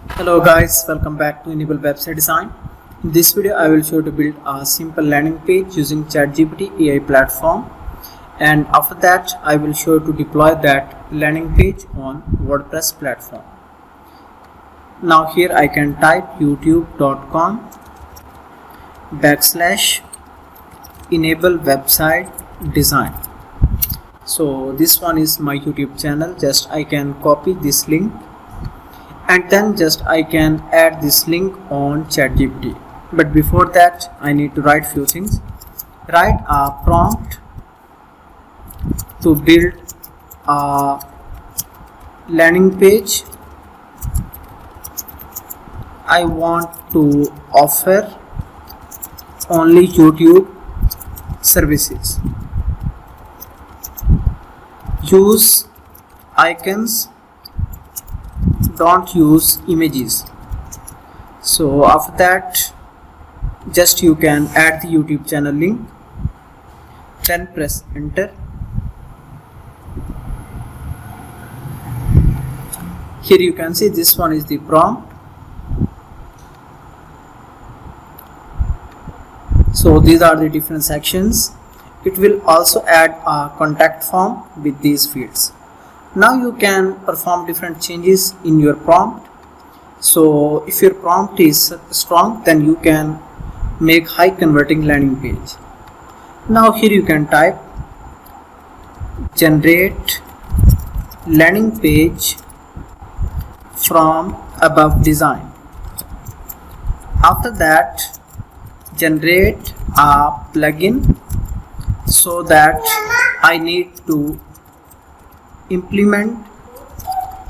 Hello guys, welcome back to Enable Website Design. In this video I will show you to build a simple landing page using Chatgpt AI platform, and after that I will show you to deploy that landing page on WordPress platform. Now here I can type youtube.com/enable website design. So this one is my YouTube channel. Just I can copy this link and then just I can add this link on Chatgpt. But before that I need to write few things. Write a prompt to build a landing page. I want to offer only YouTube services. Use icons, don't use images. So after that just you can add the YouTube channel link, then press enter. Here you can see this one is the prompt. So these are the different sections. It will also add a contact form with these fields. Now you can perform different changes in your prompt. So if your prompt is strong, then you can make high converting landing page. Now here you can type generate landing page from above design. After that generate a plugin so that I need to implement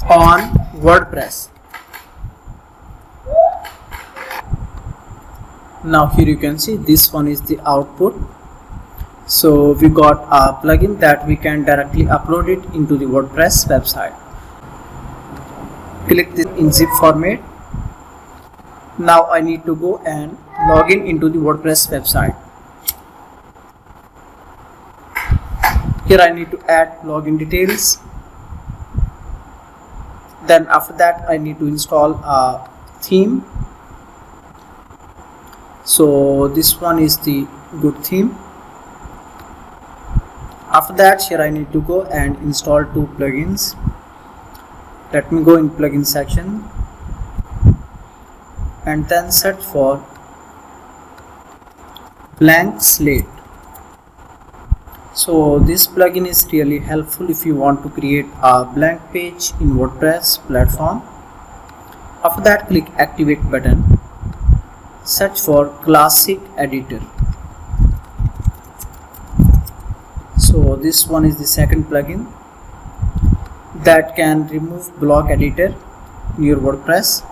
on WordPress. Now here you can see this one is the output. So we got a plugin that we can directly upload it into the WordPress website. Click this in zip format. Now I need to go and log in into the WordPress website. Here I need to add login details. Then after that I need to install a theme. So this one is the good theme. After that here I need to go and install two plugins. Let me go in plugin section and then search for blank slate. So this plugin is really helpful if you want to create a blank page in WordPress platform. After that click activate button. Search for classic editor. So this one is the second plugin that can remove block editor in your WordPress.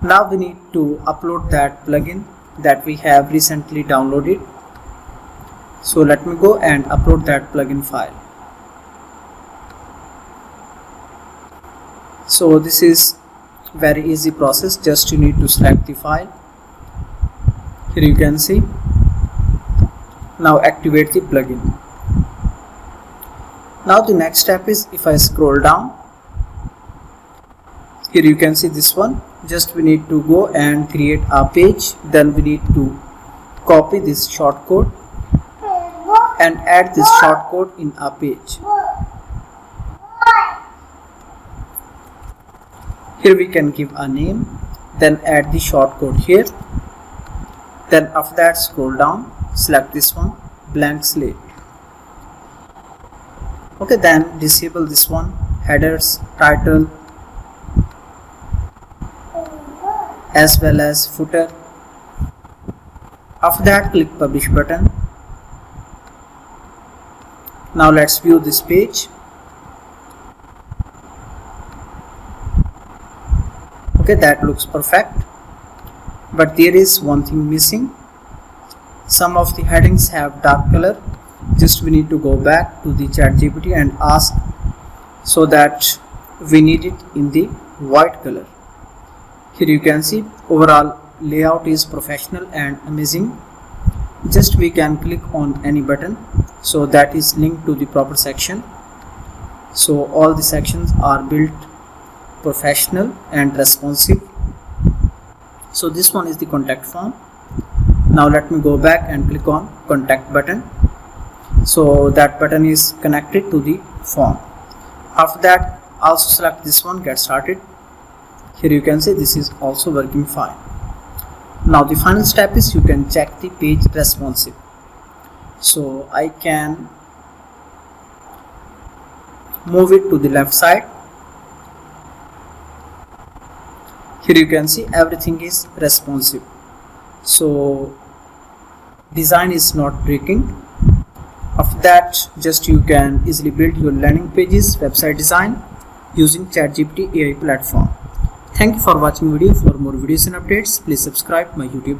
Now we need to upload that plugin that we have recently downloaded. So let me go and upload that plugin file. So this is very easy process. Just you need to select the file. Here you can see. Now activate the plugin. Now the next step is, if I scroll down, here you can see this one. Just we need to go and create a page. Then we need to copy this shortcode and add this shortcode in a page. Here we can give a name, then add the shortcode here. Then after that scroll down, select this one, blank slate. Okay, then disable this one, headers, title, as well as footer. After that click publish button. Now let's view this page. Okay, that looks perfect, but there is one thing missing. Some of the headings have dark color. Just we need to go back to the Chatgpt and ask so that we need it in the white color. Here you can see overall layout is professional and amazing. Just we can click on any button, so that is linked to the proper section. So all the sections are built professional and responsive. So this one is the contact form. Now let me go back and click on contact button. So that button is connected to the form. After that, also select this one, get started. Here you can see this is also working fine. Now the final step is you can check the page responsive. So I can move it to the left side. Here you can see everything is responsive. So design is not breaking. After that, just you can easily build your landing pages, website design using Chatgpt AI platform. Thank you for watching video. For more videos and updates, please subscribe my YouTube